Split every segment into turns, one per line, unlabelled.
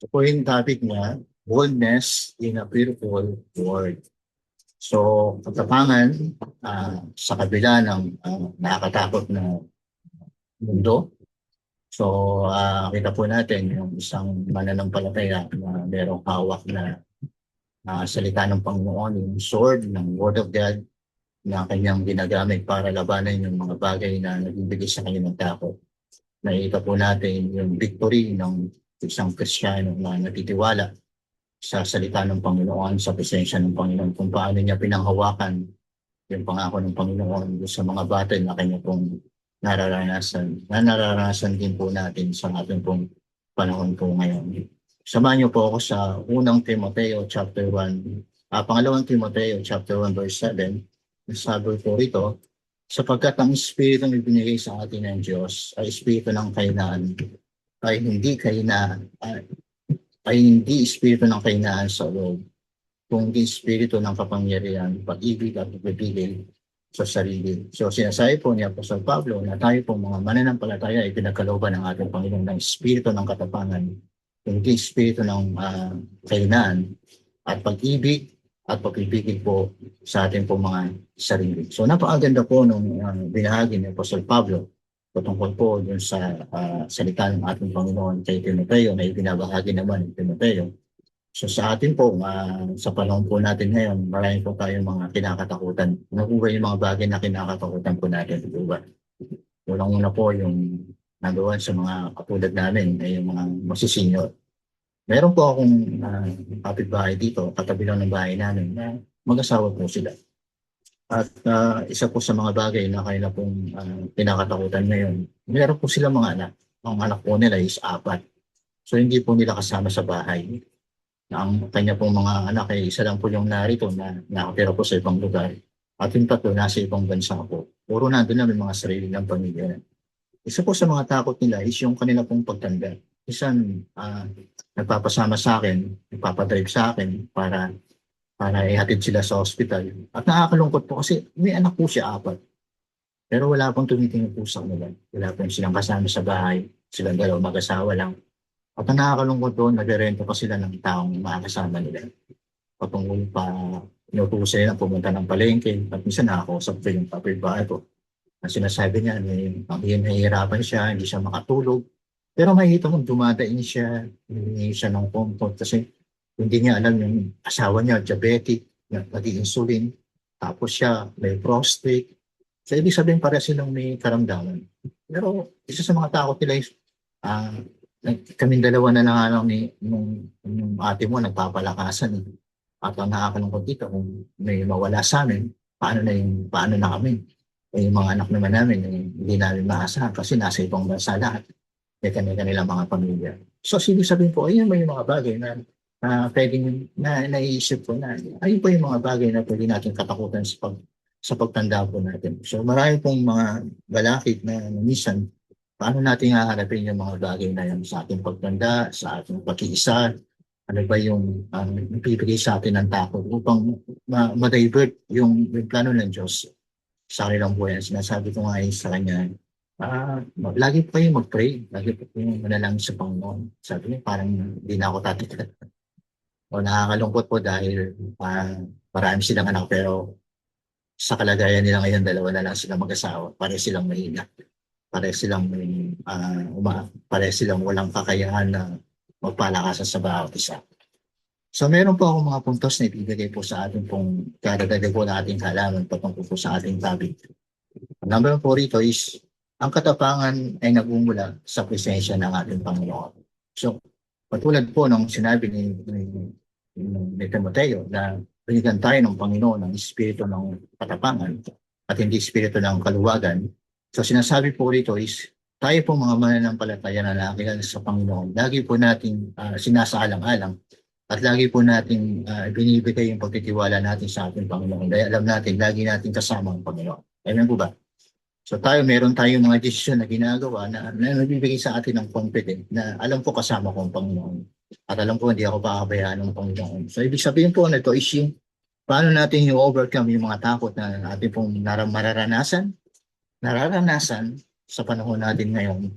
Ito po yung topic niya, boldness in a beautiful world. So, katapangan sa kabila ng nakakatakot na mundo. So, kita po natin yung isang mananampalataya na merong hawak na salita ng Panginoon, yung sword ng Word of God na kanyang ginagamit para labanan yung mga bagay na nagbibigay sa kanya ng takot. Nakita po natin yung victory ng isang Kristiyano na natitiwala sa salita ng Panginoon, sa presensya ng Panginoon, kung paano niya pinanghawakan yung pangako ng Panginoon sa mga battle na kanya pong nararanasan, na nararanasan din po natin sa ating pong panahon po ngayon. Samahan niyo po ako sa unang Timoteo chapter 1, pangalawang Timoteo chapter 1 verse 7. Sabi po rito, sapagkat ang Espiritu na ibinigay sa atin ng Diyos ay Espiritu ng kahinaan, ay hindi kahinaan, ay hindi espiritu ng kahinaan sa loob, kundi espiritu ng kapangyarihan, pag-ibig at pagbibigay sa sarili. So sinasabi po ni Apostol Pablo na tayo po mga mananampalataya ay pinagkalooban ng ating Panginoon ng espiritu ng katapangan, hindi espiritu ng kahinaan at pag-ibig at pag-ibig po sa ating po mga sarili. So napakaganda po nung binahagi ni Apostol Pablo patungkol po dun sa salita ng ating Panginoon kay Timoteo na ibinabahagi naman ni Timoteo. So sa atin po, sa panahon po natin ngayon, marami po tayong mga kinakatakutan. Ano po ba yung mga bagay na kinakatakutan po natin? Po ba? Unang-una po yung nandoon sa mga katulad namin, ay yung mga masisenyor. Meron po akong kapitbahay dito, katabi lang ng bahay namin, na mag-asawa po sila. At isa po sa mga bagay na kanila pong pinakatakutan ngayon, meron po sila mga anak. Ang anak po nila is 4. So hindi po nila kasama sa bahay. Ang kanya pong mga anak ay isa lang po yung narito na nakatira po sa ibang lugar. At yung 3 nasa ibang bansa po. Puro nandun na may mga sarili ng pamilya. Isa po sa mga takot nila is yung kanila pong pagtanda. Isang nagpapasama sa akin, nagpapadrive sa akin para ihatid sila sa hospital. At nakakalungkot po kasi may anak po siya 4. Pero wala pong tumitingin po sa kanila. Wala pong silang kasama sa bahay. Silang dalawa mag-asawa lang. At ang nakakalungkot doon, nag-rento pa sila ng taong makakasama nila. Patungkol pa, inutusan sila pumunta ng palengke. At minsan nakakausap ko yung kapitbahay ko. Ang sinasabi niya, nahihirapan siya, hindi siya makatulog. Pero makikita mo, dumadaing siya, hindi siya ng comfort kasi hindi niya alam yung asawa niya, diabetic, nag-insulin. Tapos siya, may prostate. So, ibig sabihin, para silang may karamdaman. Pero isa sa mga takot nila is, ah, kaming dalawa na lang alam ni nung ate mo nagpapalakasan. At ang nakakalungkot dito, kung may mawala sa amin, paano na kami? Yung mga anak naman namin, hindi namin maasahan kasi nasa ibang bansa lahat. May kanilang mga pamilya. So, ibig sabihin po, ayun ba yung mga bagay na pwedeng naiisip ko na ayun po yung mga bagay na pwede natin katakutan sa pagtanda po natin. So marami pong mga balakid na minsan paano natin haharapin yung mga bagay na yan sa ating pagtanda, sa ating pag-iisa, ano ba yung bibigay sa atin ng takot upang ma-divert yung plano ng Diyos sa kanilang buhay. Sinasabi ko nga sa kanya, lagi po kayo mag-pray, lagi po kayo manalangin sa Panginoon. Sabi niya, parang hindi na ako tatikat. O nakakalungkot po dahil marami silang anak pero sa kalagayan nila ngayon, dalawa na lang sila mag-asawa. Pare silang mahina. Pare silang walang kakayahan na magpalakasan sa bawat isa. So meron po akong mga puntos na ibibigay po sa ating pong kadagdag po na ating halaman patungkol po sa ating topic. Number po rito is, ang katapangan ay nagmumula sa presensya ng ating Panginoon. So, patulad po ng sinabi ni Timoteo na binigyan tayo ng Panginoon ng espiritu ng katapangan at hindi espiritu ng kaluwagan. So, sinasabi po rito is, tayo po mga mananampalataya na nakakilala sa Panginoon, lagi po natin sinasaalang-alang at lagi po natin binibigay yung pagtitiwala natin sa ating Panginoon. Dahil alam natin, lagi natin kasama ang Panginoon. Amen po ba? So meron tayong mga desisyon na ginagawa na nagbibigay sa atin ng confidence na alam ko kasama ko ang Panginoon. At alam ko hindi ako papabayaan ng Panginoon. So ibig sabihin po na ito is yung paano natin i-overcome yung mga takot na ating pong nararanasan sa panahon natin ngayon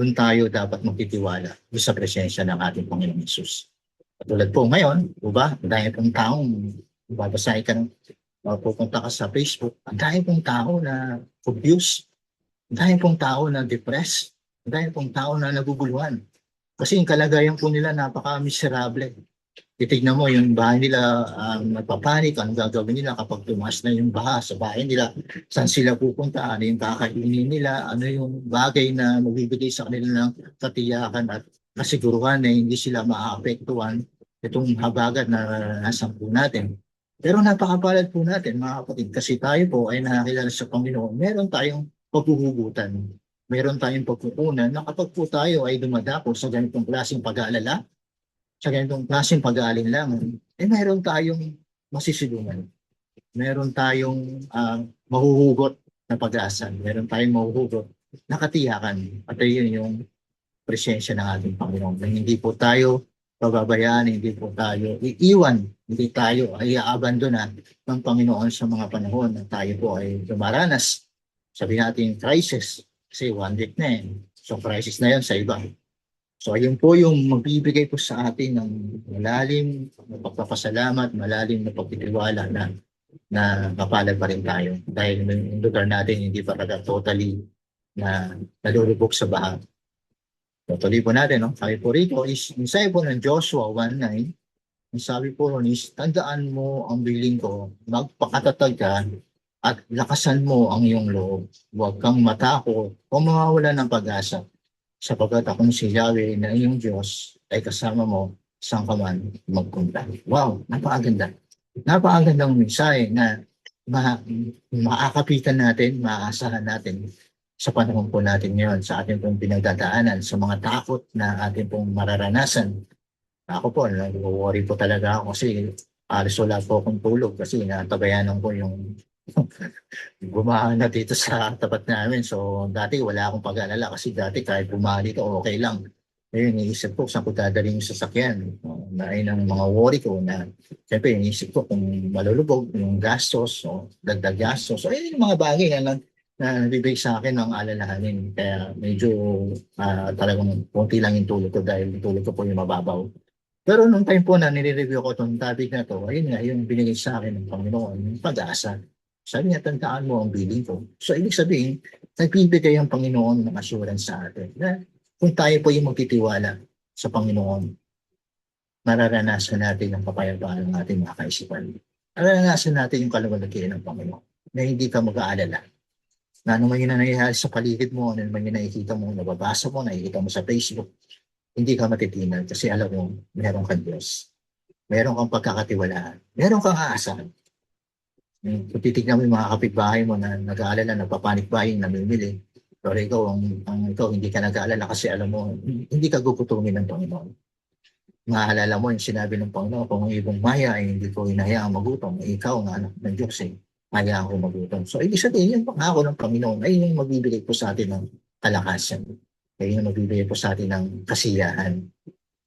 doon tayo dapat magtitiwala doon sa presensya ng ating Panginoong Hesus. Katulad po ngayon, o ba, dahil pong taong babasahin ka ng pupunta ka sa Facebook, ang dahil pong tao na confused, ang dahil pong tao na depressed, ang dahil pong tao na naguguluhan. Kasi yung kalagayan po nila napaka-miserable. Titignan mo yung bahay nila, nagpapanik, anong gagawin nila kapag tumaas na yung baha sa bahay nila, saan sila pupunta, ano yung kakainin nila, ano yung bagay na magbibigay sa kanila ng katiyakan at kasiguruhan na hindi sila maaapektuhan itong habagat na naranasan po natin. Pero napakapalad po natin mga kapatid kasi tayo po ay nakakilala sa Panginoon. Meron tayong paghuhugutan, meron tayong pagkukunan na kapag po tayo ay dumadako sa ganitong klaseng pag-aalala, sa ganitong klaseng pag-aalinlangan, meron tayong masisilungan. Meron tayong mahuhugot na pag-asa. Meron tayong mahuhugot na katiyakan. At yun yung presensya ng ating Panginoon. Na hindi po tayo pababayaan, hindi po tayo iiwan, hindi tayo ay aabandona ng Panginoon sa mga panahon na tayo po ay dumaranas. Sabi natin crisis, kasi 1 week na eh. So crisis na yan sa iba. So ayun po yung magbibigay po sa atin ng malalim na pagpapasalamat, malalim na pagtitiwala na kapalad pa rin tayo. Dahil yung lugar natin hindi pa talaga totally na nalulubog sa baha. So tuloy po natin, no? Sabi po rito is, yung sabi po ng Joshua 1:9, yung sabi po ron is, tandaan mo ang biling ko, magpakatatag ka at lakasan mo ang iyong loob. Huwag kang matakot o mawawala ng pag-asa sapagkat akong si Yahweh na iyong Diyos ay kasama mo saan ka man magpunta. Wow, napakaganda. Napakagandang mensahe na maakapitan natin, maaasahan natin sa panahon po natin ngayon, sa ating pong pinagdadaanan, sa mga takot na ating pong mararanasan. Ako po, nag-worry po talaga ako kasi alos wala po akong tulog kasi natabayanan ko yung bumaha na dito sa tapat namin. So, dati wala akong pag-alala kasi dati kahit bumaha dito, okay lang. Ngayon, iniisip ko saan ko dadalhin yung sasakyan. Na ay ng mga worry ko na, siyempre, iniisip ko kung malulubog yung gastos o dagdag gastos. So, ayun yung mga bagay na nabibigay sa akin ng alalahanin. Kaya medyo talagang konti lang yung tulog ko dahil yung tulog ko po yung mababaw. Pero nung time po na nire-review ko itong topic na to, ayun nga, yung binigay sa akin ng Panginoon, yung pag-asa. Sabi niya, tandaan mo ang billing ko. So, ibig sabihin, nagbibigay ang Panginoon ng assurance sa atin na kung tayo po yung magtitiwala sa Panginoon, mararanasan natin ang kapayapaan ng ating mga kaisipan. Mararanasan natin yung kaluwalhatian ng Panginoon na hindi ka mag-aalala. Na ano man yung nangyayari sa paligid mo, ano man yung nakikita mo, nababasa mo, nakikita mo sa Facebook, hindi ka matitinan kasi alam mo, meron kang Diyos. Meron kang pagkakatiwalaan. Meron kang aasahan. Kung titignan mo yung mga kapitbahay mo na nag-aalala, nagpapanik buying, namimili, pero ikaw hindi ka nag-aalala kasi alam mo, hindi ka gugutumin ng Panginoon. Maaalala mo yung sinabi ng Panginoon, kung ang ibong maya ay hindi ko hinahayaang magutom, ikaw ang anak ng Diyos ay hayaan ko magutom. So, ibig sabihin, yung pangako ng Panginoon ay yung magbibigay po sa atin ng kalakasan. Ay yung magbibigay po sa atin ng kasiyahan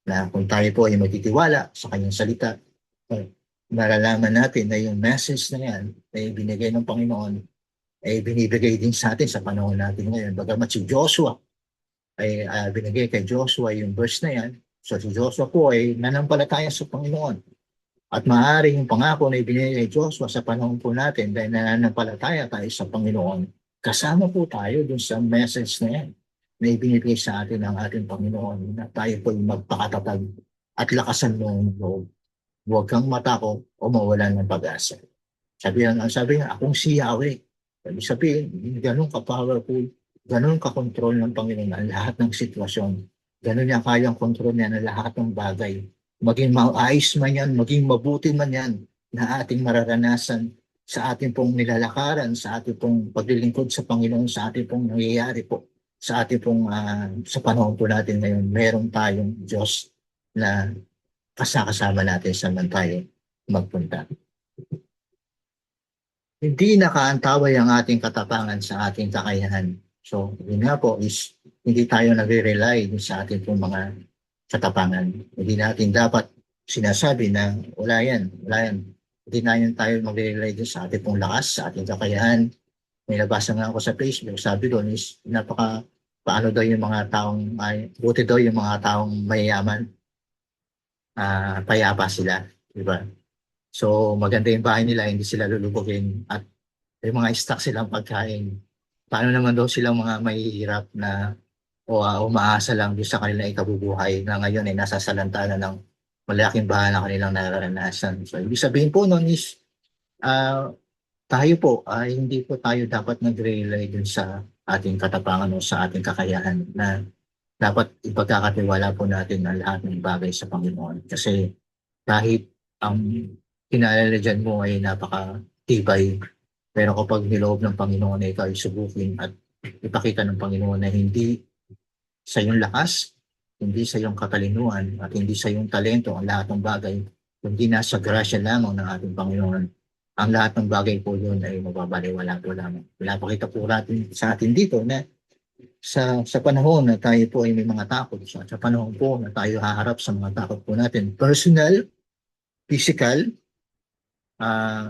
na kung tayo po ay magtitiwala sa kanyang salita, malalaman natin na yung message na yan ay binigay ng Panginoon ay binibigay din sa atin sa panahon natin ngayon. Bagamat si Joshua ay binigay kay Joshua yung verse na yan. So si Joshua po ay nanampalataya sa Panginoon. At maaari yung pangako na ibinigay kay Joshua sa panahon po natin dahil nananampalataya tayo sa Panginoon. Kasama po tayo dun sa message na yan na ibinigay sa atin ng ating Panginoon na tayo po yung magpakatatag at lakasan mo ang loob. Huwag kang matakot o mawalan ng pag-asa. Sabi niya, akong si Yahweh. Sabihin, ganun ka-powerful, ganun ka-control ng Panginoon ang lahat ng sitwasyon. Ganun niya kayang control niya ng lahat ng bagay. Maging maayos man yan, maging mabuti man yan na ating mararanasan sa ating pong nilalakaran, sa ating pong paglilingkod sa Panginoon, sa ating pong nangyayari po, sa ating pong sa panahon po natin ngayon, meron tayong Diyos na kasama natin sa man tayo magpunta. Hindi nakaantaway ang ating katapangan sa ating kakayahan. So, yun nga po is hindi tayo nagre-rely sa ating pong mga katapangan. Hindi natin dapat sinasabi na wala yan. Hindi na yun tayo magre-rely sa ating pong lakas, sa ating kakayahan. May nabasa nga ako sa Facebook, sabi doon is paano daw yung mga taong, buti daw yung mga taong mayayaman, payapa sila, di ba? So maganda yung bahay nila, hindi sila lulubugin at may mga stock silang pagkain. Paano naman daw silang mga mahihirap na umaasa lang doon sa kanilang ikabubuhay na ngayon ay nasa salantana ng malaking bahan ng kanilang nararanasan. So ibig sabihin po noon is tayo po ay hindi po tayo dapat nag-rely dun sa ating katapangan o sa ating kakayahan na dapat ipagkakatiwala po natin ang lahat ng bagay sa Panginoon. Kasi kahit ang kinalalajan mo ay napakatibay, pero kapag niloob ng Panginoon na ikaw ay subukin at ipakita ng Panginoon na hindi sa iyong lakas, hindi sa iyong katalinuhan, at hindi sa iyong talento ang lahat ng bagay, kundi nasa grasya lamang ng ating Panginoon. Ang lahat ng bagay po yun ay mababaliwala po lamang. Pinapakita po natin sa atin dito na sa panahon na tayo po ay may mga takot, sa panahon po na tayo haharap sa mga takot po natin, personal, physical,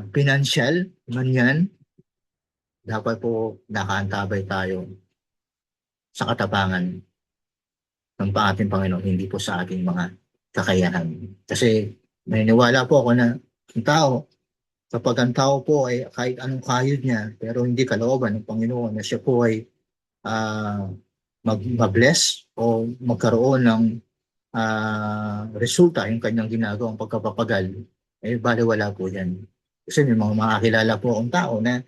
financial, man yan, dapat po nakaantabay tayo sa katapangan ng ating Panginoon, hindi po sa ating mga kakayahan. Kasi naniniwala po ako na ang tao, kapag ang tao po ay kahit anong kayod niya, pero hindi kalooban ng Panginoon na siya po ay mag-bless o magkaroon ng resulta yung kanyang ginagawang pagkapapagal, eh baliwala po yan. Kasi may mga makakilala po akong tao na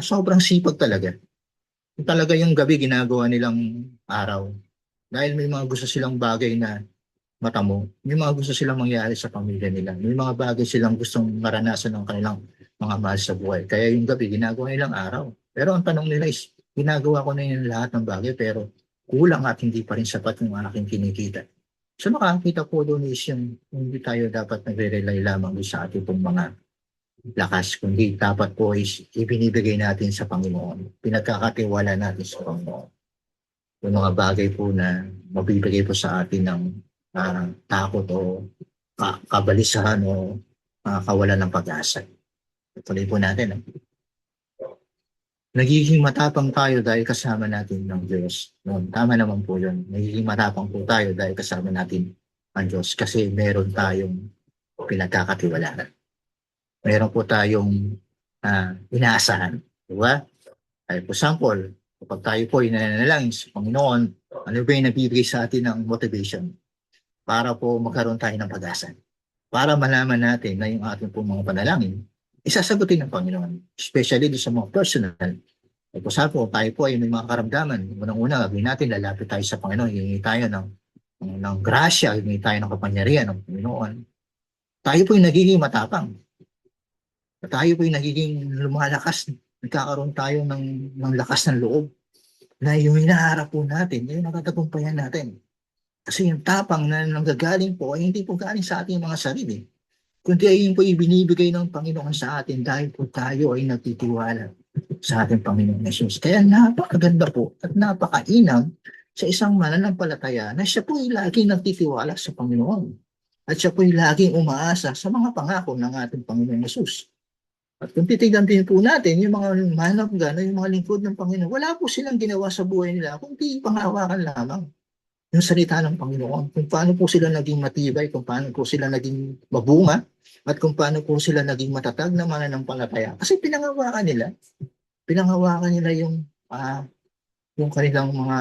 sobrang sipag talaga. Talaga yung gabi ginagawa nilang araw. Dahil may mga gusto silang bagay na matamo, may mga gusto silang mangyari sa pamilya nila, may mga bagay silang gustong maranasan ng kanilang mga mahal sa buhay. Kaya yung gabi ginagawa nilang araw. Pero ang tanong nila is, ginagawa ko na yung lahat ng bagay pero kulang at hindi pa rin sapat yung aking kinikita. So nakakita po doon is yung hindi tayo dapat nagre-rely lamang sa ating pong mga lakas, kundi dapat po is ibinibigay natin sa Panginoon. Pinagkakatiwala natin sa Panginoon. Yung mga bagay po na mabibigay po sa atin ng takot o kabalisahan o kawalan ng pag-asa. Tuloy po natin. Nagiging matapang tayo dahil kasama natin ng Diyos. No, tama naman po yun. Nagiging matapang po tayo dahil kasama natin ang Diyos kasi meron tayong pinagkakatiwalaan. Meron po tayong inaasahan. Diba? For example, kapag tayo po ay nananalangin sa Panginoon, ano ba yung nabibigay sa atin ng motivation para po magkaroon tayo ng pag-asa? Para malaman natin na yung ating po mga panalangin, isasagutin ng Panginoon, especially sa mga personal. For example, tayo po ay may mga karamdaman. Unang-una, gawin natin, lalapit tayo sa Panginoon, hihingi tayo ng grasya, hihingi tayo ng kapangyarihan ng Panginoon. Tayo po ay nagiging matapang. Tayo po ay nagiging lumalakas. Nagkakaroon tayo ng lakas ng loob na yung hinaharap po natin, yung natatagumpayan natin. Kasi yung tapang na nanggagaling po ay hindi po galing sa ating mga sarili. Kundi ay yun po ibinibigay ng Panginoon sa atin dahil po tayo ay nagtitiwala sa ating Panginoon Jesus. Kaya napakaganda po at napakainam sa isang mananampalataya na siya po ay laging nagtitiwala sa Panginoon. At siya po ay laging umaasa sa mga pangako ng ating Panginoon Jesus. At kung titignan din po natin, yung mga man of God, yung mga lingkod ng Panginoon, wala po silang ginawa sa buhay nila, kundi panghawakan lamang yung salita ng Panginoon. Kung paano po sila naging matibay, kung paano po sila naging mabunga, at kung paano po sila naging matatag na mananampalataya. Kasi pinanghawakan nila yung kanilang mga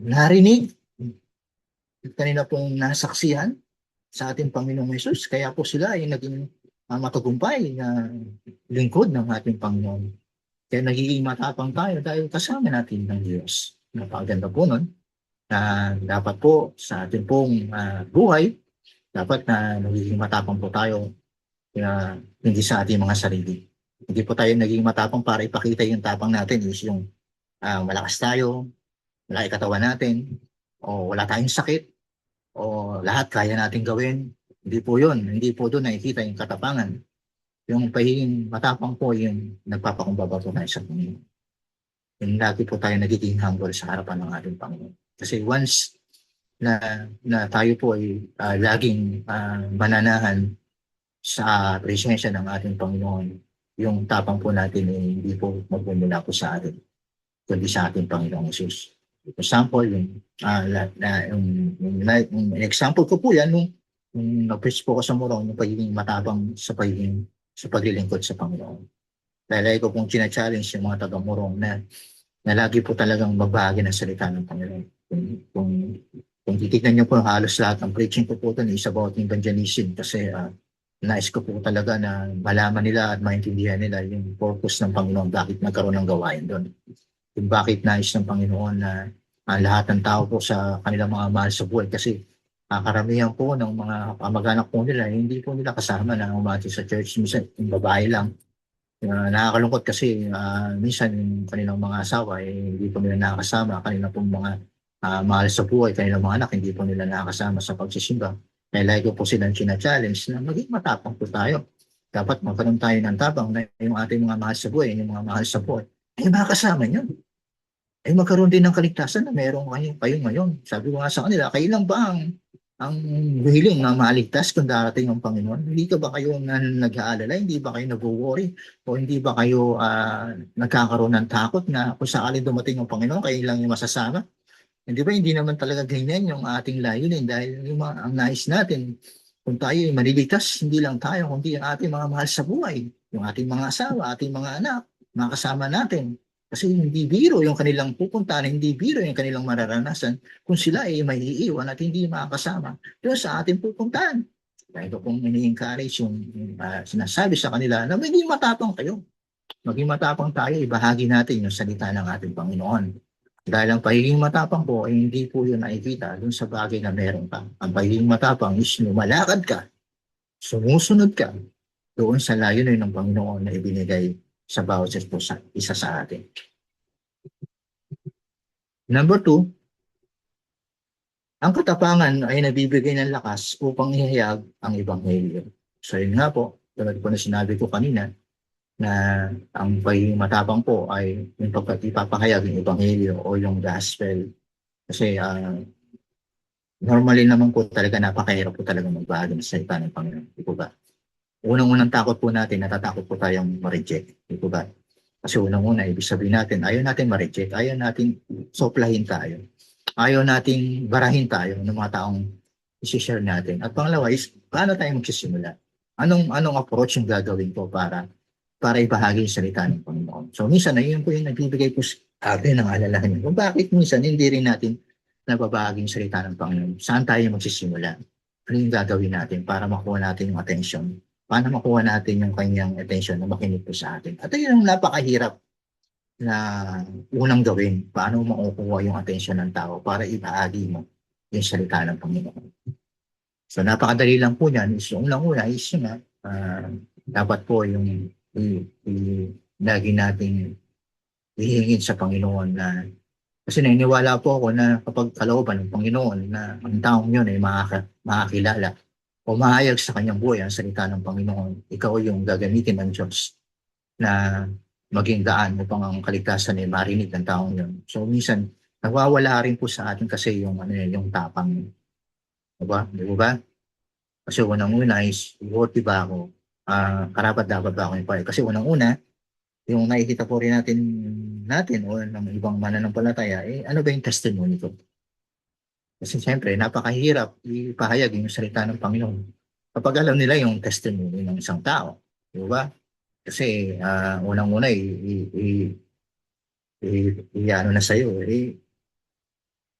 narinig, yung kanila pong nasaksihan sa ating Panginoong Jesus. Kaya po sila ay naging matagumpay na lingkod ng ating Panginoon. Kaya nagiging matapang tayo dahil kasama natin ng Diyos. Napakaganda po nun na dapat po sa ating pong buhay, dapat na nagiging matapang po tayo hindi sa ating mga sarili. Hindi po tayo naging matapang para ipakita yung tapang natin is yung malakas tayo, malaki katawan natin, o wala tayong sakit, o lahat kaya natin gawin. Hindi po yun. Hindi po doon nakikita yung katapangan. Yung pagiging matapang po yung nagpapakumbaba po tayo sa Panginoon. Yung lagi po tayo nagiging humble sa harapan ng ating Panginoon. Kasi once na tayo po ay laging mananahan sa presensya ng ating Panginoon, yung tapang po natin ay hindi po magmumula po sa atin, kundi sa ating Panginoong Jesus. For example, yung example ko po yan, nung nag-preach po ako sa Morong, yung pagiging matapang sa paglilingkod sa Panginoon. Dahil lagi ko pong china-challenge yung mga taga-Morong na lagi po talagang magbahagi ng salita ng Panginoon. Kung titignan niyo po halos lahat ng preaching ko po is about evangelism kasi nais ko po talaga na malaman nila at maintindihan nila yung purpose ng Panginoon, bakit nagkaroon ng gawain doon. Kung bakit nais ng Panginoon na lahat ng tao po sa kanilang mga mahal sa buhay kasi karamihan po ng mga kamag-anak po nila, hindi po nila kasama na umati sa church. Minsan, yung babae lang. Nakakalungkot kasi minsan yung kanilang mga asawa hindi po nila nakakasama. Kanilang pong mga mahal sa buhay, kanilang mga anak, hindi po nila nakakasama sa pagsisimba. Kaya lagi ko po silang china-challenge na maging matapang po tayo. Dapat magkaroon tayo ng tapang na yung ating mga mahal sa buhay, yung mga mahal sa buhay, ay makakasama nyo. Ay magkaroon din ng kaligtasan na meron kayo ngayon. Sabi ko nga sa kanila, kailan ba ang hiling na maligtas kung darating ang Panginoon? Hindi ka ba kayo nag-aalala? Hindi ba kayo nag-worry? O hindi ba kayo nagkakaroon ng takot na kung sakaling dumating ang Panginoon, kayo lang yung masasama? Hindi ba, hindi naman talaga ganyan yung ating layunin dahil ang nais natin, kung tayo ay maliligtas, hindi lang tayo, kundi ang ating mga mahal sa buhay, yung ating mga asawa, ating mga anak, mga kasama natin. Kasi hindi biro yung kanilang pupuntahan, hindi biro yung kanilang mararanasan kung sila ay may iiwan at hindi makakasama doon sa ating pupuntahan. Kaya ito pong ini-encourage yung sinasabi sa kanila na maging matapang kayo. Maging matapang tayo, ibahagi natin yung salita ng ating Panginoon. Dahil ang pagiging matapang po ay hindi po yun nakikita dun sa bagay na meron ka. Ang pagiging matapang is lumalakad ka, sumusunod ka doon sa layunin ng Panginoon na ibinigay sa bawat isa sa atin. Number 2, ang katapangan ay nabibigay ng lakas upang ihayag ang Ebanghelyo. So yun nga po, tulad po na sinabi ko kanina, na ang pagiging matapang po ay yung ipapahayag yung Ebanghelyo o yung gospel. Kasi normally naman po talaga napakahirap po talaga magbahagi ng salita ng Panginoon. Di po ba? Unang-unang takot po natin, natatakot po tayong ma-reject. Di po ba? Kasi unang-una, ibig sabihin natin, ayaw natin ma-reject, ayaw natin soplahin tayo, ayaw natin barahin tayo ng mga taong isi-share natin. At pangalawa is, paano tayo magsisimula? Anong approach yung gagawin ko para ibahagi yung salita ng Panginoon? So minsan, ayun po yung nagbibigay po sa atin ng alalahanin. Kung bakit minsan hindi rin natin nababahagi yung salita ng Panginoon? Saan tayo magsisimula? Ano yung gagawin natin para makuha natin yung attention? Paano makuha natin yung kanyang attention na makinig po sa atin? At yun ang napakahirap na unang gawin. Paano makukuha yung attention ng tao para ibahagi mo yung salita ng Panginoon? So napakadali lang po niyan. Is yung unang-una is yun dapat po yung lagi nating hihingin sa Panginoon na kasi naniniwala po ako na kapag kalooban ng Panginoon na ang taong yun ay makakilala o mahayag sa kanyang buhay ang salita ng Panginoon, ikaw yung gagamitin ng Diyos na maging daan upang ang kaligtasan ay marinig ng taong yun. So minsan, nawawala rin po sa atin kasi yung tapang. Diba? Di ba? Kasi unang-una is, worthy ba ako? Karapat-dapat ba ako yung pare? Kasi unang-una, yung nakikita po rin natin o ng ibang mananampalataya, ano ba yung testimony ko? Kasi siyempre, napakahirap ipahayag yung salita ng Panginoon kapag alam nila yung testimony ng isang tao. Di ba? Kasi unang-una, ano na sa'yo,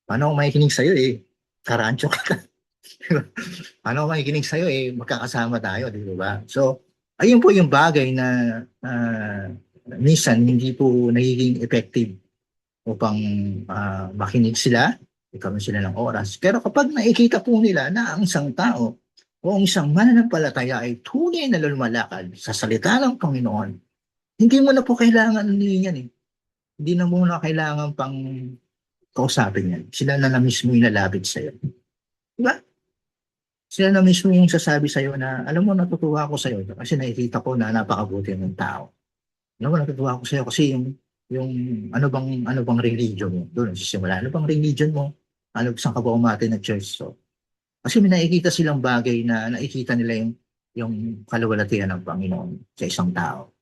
paano ako makikinig sa'yo karancho ka. Paano ako makikinig sa'yo magkakasama tayo, di ba? So, ayun po yung bagay na minsan hindi po nagiging effective upang makinig sila, ikaroon sila ng oras. Pero kapag nakikita po nila na ang isang tao o ang isang mananampalataya ay tunay na lumalakad sa salita ng Panginoon, hindi mo na po kailangan yan Hindi na muna kailangan pang kausapin yan. Sila na mismo yung nalapit sa'yo. Diba? Sila na mismo yung sasabi sa'yo na, alam mo, natutuwa ako sa'yo kasi nakikita ko na napakabuti ng tao. Alam mo, natutuwa ako sa'yo kasi yung ano bang religion mo? Doon nagsisimula. Ano bang religion mo? Saan ka ba umati ng church? So, kasi may nakikita silang bagay na nakikita nila yung kaluwalhatian ng Panginoon sa isang tao.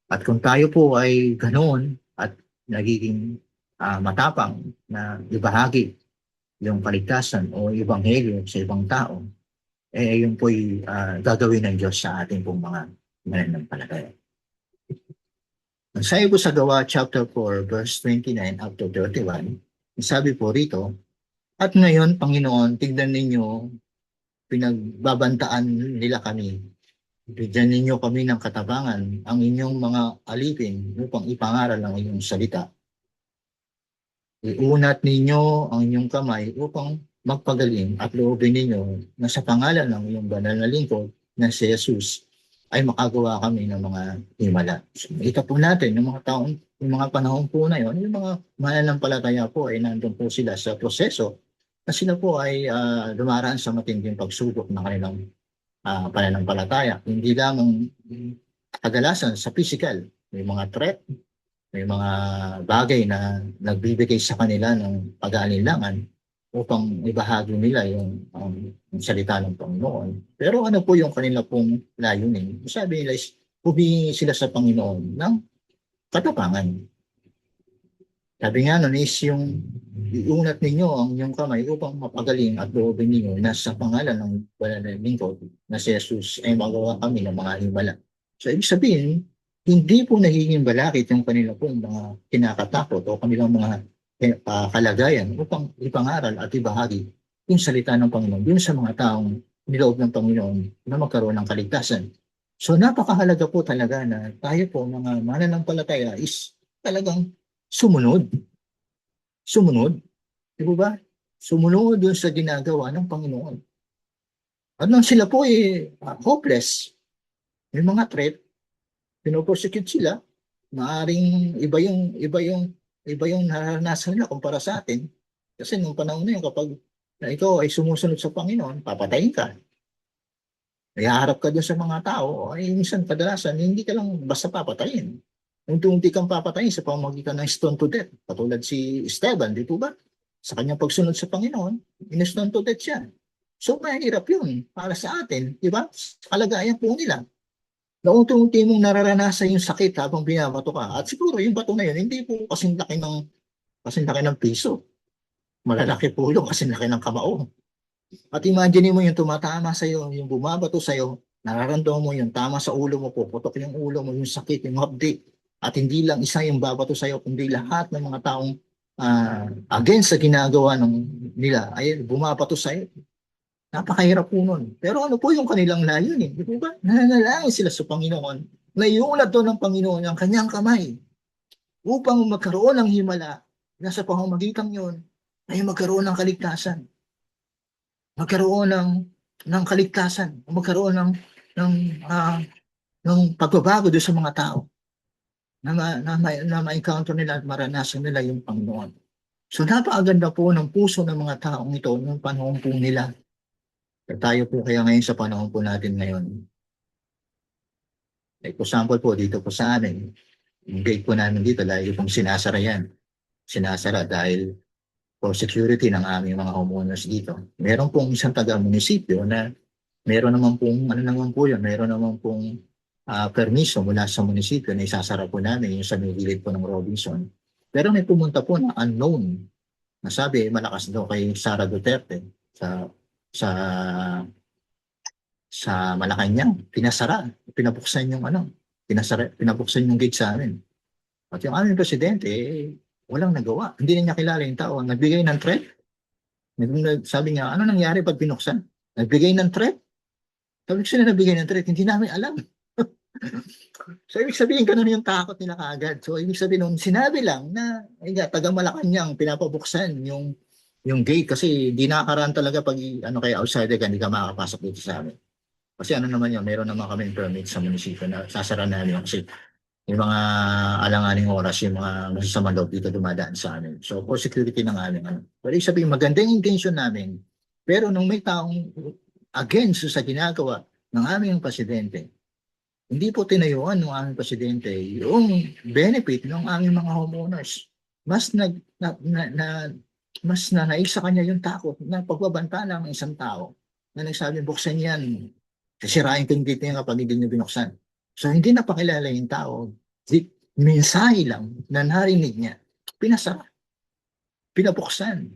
At kung tayo po ay ganoon at nagiging matapang na ibahagi yung kaligtasan o ebanghelyo sa ibang tao, yun po'y gagawin ng Diyos sa ating pong mga mananampalataya. Sabi po sa Gawa chapter 4 verse 29 up to 31, sabi po rito, "At ngayon, Panginoon, tignan ninyo, pinagbabantaan nila kami. Bigyan ninyo kami ng katapangan ang inyong mga alipin upang ipangaral ang inyong salita. Iunat ninyo ang inyong kamay upang magpagaling at loobin ninyo na sa pangalan ng iyong banal na lingkod na si Jesus ay makagawa kami ng mga himala." So, ito po natin, yung mga panahon po na yun, yung mga mananampalataya po ay nandun po sila sa proseso na sila po ay dumaraan sa matinding pagsubok ng kanilang pananampalataya. Hindi lamang kadalasan sa physical, may mga threat, may mga bagay na nagbibigay sa kanila ng pag-aalinlangan upang ibahagi nila yung salita ng Panginoon. Pero ano po yung kanila pong layunin? Sabi nila is humingi sila sa Panginoon ng katapangan. Sabi nga nun is yung iunat ninyo ang inyong kamay upang mapagaling at loobin ninyo na sa pangalan ng banal na lingkod na si Jesus ay magawa kami ng mga himala. So ibig sabihin, hindi po nagiging balakid yung kanila pong mga kinakatakot o kanilang mga kalagayan upang ipangaral at ibahagi yung salita ng Panginoon dun sa mga taong niloob ng Panginoon na magkaroon ng kaligtasan. So napakahalaga po talaga na tayo po mga mananampalataya is talagang sumunod. Sumunod. Di ba? Sumunod dun sa ginagawa ng Panginoon. At nang sila po hopeless, may mga threat, pinopersecute sila, maaring iba yung naranasan nila kumpara sa atin. Kasi nung panahon na yun, kapag ikaw ay sumusunod sa Panginoon, papatayin ka. Ihaharap ka dun sa mga tao, ay minsan kadalasan, hindi ka lang basta papatayin. Unti-unti kang papatayin sa pamamagitan ng stone to death. Katulad si Esteban, di po ba? Sa kanyang pagsunod sa Panginoon, in-stone to death siya. So, mahirap yun para sa atin, di ba? Kalagayan po nila. Na unti-unti mong nararanasan yung sakit habang binabato ka. At siguro yung bato na yun, hindi po kasing laki ng piso. Malalaki po yun, kasing laki ng kamao. At imagine mo yung tumatama sa'yo, yung bumabato sa'yo, nararamdaman mo yung tama sa ulo mo, puputok yung ulo mo, yung sakit, yung hapdi. At hindi lang isa yung babato sa'yo, kundi lahat ng mga taong against sa ginagawa nila ay bumabato sa'yo. Napakahirap po nun. Pero ano po yung kanilang layunin? Di ba? Nananalangin sila sa Panginoon. Naiulat doon ng Panginoon ang kanyang kamay upang magkaroon ng himala na sa pamamagitan yun ay magkaroon ng kaligtasan. Magkaroon ng kaligtasan, magkaroon ng uh, ng pagbabago doon sa mga tao na ma-encounter nila at maranasan nila yung Panginoon. So napakaganda po ng puso ng mga taong ito ng panahon po nila. At tayo po kaya ngayon sa panahon po natin ngayon. For example po dito po sa amin, yung gate po namin dito dahil pong sinasara yan. Sinasara dahil for security ng aming mga homeowners dito. Meron pong isang taga-munisipyo na meron naman pong, ano naman po yun, meron naman pong permiso mula sa munisipyo na isasara po namin yung sa may gilid po ng Robinson. Pero may pumunta po na unknown. Nasabi, malakas daw kay Sara Duterte sa Malacanang. Pinasara, pinabuksan yung pinabuksan yung gate sa amin. At yung aming presidente, walang nagawa. Hindi niya kilala yung tao. Nagbigay ng threat. Sabi niya, ano nangyari pag binuksan? Nagbigay ng threat. Sabi ko sila nabigay ng threat, hindi namin alam. So, ibig sabihin, ganun yung takot nila kaagad. So, ibig sabihin, nung sinabi lang na, taga Malacanang, pinapabuksan yung gate kasi di nakakaraan talaga pag kaya outsider ka, hindi ka makakapasok dito sa amin. Kasi ano naman yun, meron naman kami permit sa munisipyo na sasara namin kasi yung mga alanganing oras, yung mga masasamang loob dito dumadaan sa amin. So, for security ng aming Pero ibig sabihin, magandang intention namin. Pero nung may taong against sa ginagawa ng aming presidente, hindi po tinayuan ng aming presidente yung benefit ng aming mga homeowners. Mas mas nanaig sa kanya yung takot na pagbabanta ng isang tao na nagsabi, buksan yan. Sisirain ko yung gate niya kapag hindi niya binuksan. So hindi napakilala yung tao. Mensahe lang na narinig niya, pinasara. pinabuksan.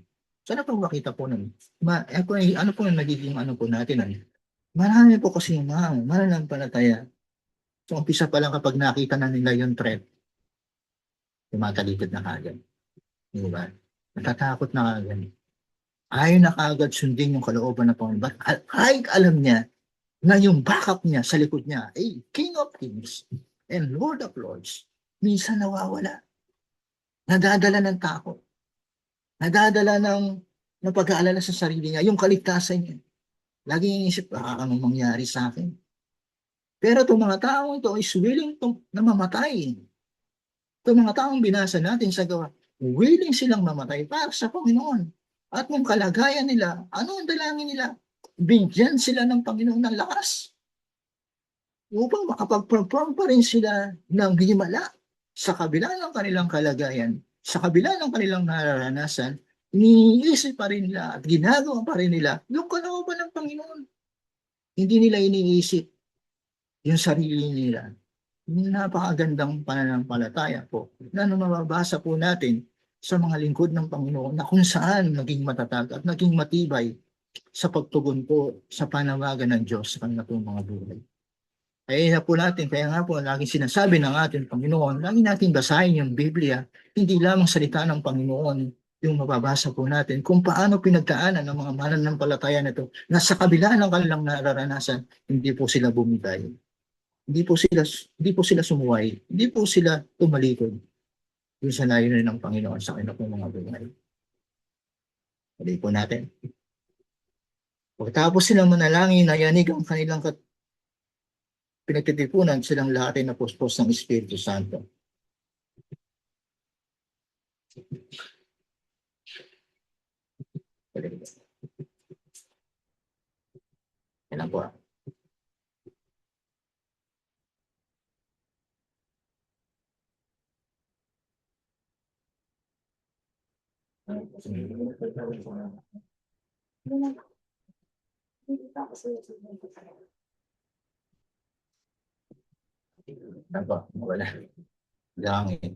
Sana po makita po nun. Ano po yung nagiging ano po natin? Marami po kasi yung mga mananampalataya. So, umpisa pa lang kapag nakita na nila yung threat, tumatalikod na kagad. Di ba? Natatakot na kagad. Ayaw na kagad sundin yung kalooban ng Panginoon. Kahit alam niya na yung backup niya sa likod niya ay King of Kings and Lord of Lords, minsan nawawala. Nadadala ng takot. Nadadala ng pag-aalala sa sarili niya, yung kaligtasan niya. Lagi yung isip, anong mangyari sa akin? Pero itong mga taong ito is willing na mamatay. Itong mga taong binasa natin sa gawa, willing silang mamatay para sa Panginoon. At yung kalagayan nila, ano ang dalangin nila? Bigyan sila ng Panginoon ng lakas upang makapag-perform pa rin sila ng himala sa kabila ng kanilang kalagayan, sa kabila ng kanilang nararanasan, iniisip pa rin nila at ginagawa pa rin nila yung kalooban ng Panginoon. Hindi nila iniisip yung sarili nila. Napakagandang pananampalataya po na mababasa po natin sa mga lingkod ng Panginoon na kung saan naging matatag at naging matibay sa pagtugon po sa panawagan ng Diyos sa kanila pong mga buhay. Kaya nga po, laging sinasabi ng ating Panginoon, lagi natin basahin yung Biblia, hindi lamang salita ng Panginoon yung mababasa po natin, kung paano pinagdaanan ng mga mananampalataya nito na sa kabila ng kanilang nararanasan, hindi po sila bumigay. Hindi po sila sumuway, hindi po sila tumalikod yung sa layunin ng Panginoon sa kanilang mga buhay. Pali po natin. Pagkatapos silang manalangin, nayanig ang kanilang pinagtitipunan, silang lahat ay napuspos ng Espiritu Santo. Yan po. Napa, wala. Langit.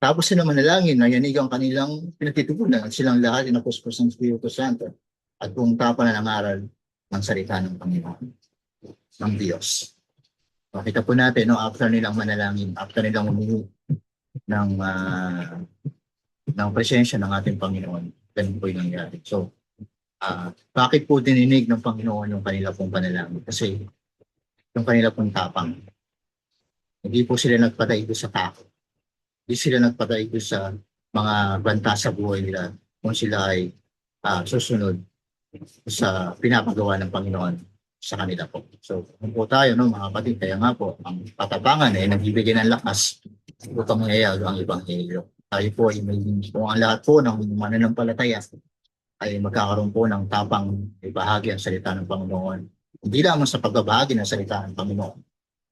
Tapos sila manalangin, nayanig ang kanilang pinagtitipunan at silang lahat ay napuspos ng Espiritu Santo at pumunta pa na ng aral ng salita ng Panginoon, ng Diyos. Makita po natin, no, after nilang manalangin, after nilang humingi ng presensya ng ating Panginoon, ganun po yung nangyari. So, bakit po dininig ng Panginoon yung kanila pong panalangin? Kasi yung kanila pong tapang. Hindi po sila nagpatay sa takot. Hindi sila nagpatay sa mga banta sa buhay nila kung sila ay susunod sa pinapagawa ng Panginoon sa kanila po. So, kung po tayo, no, mga kapatid, kaya nga po, ang katapangan ay nagbibigay ng lakas upang mayayag ang Ebanghelyo. Tayo po ay may, kung ang lahat po ng mananampalataya ay magkakaroon po ng tapang ibahagi ang salita ng Panginoon. Hindi lamang sa pagbabahagi ng salita ng Panginoon,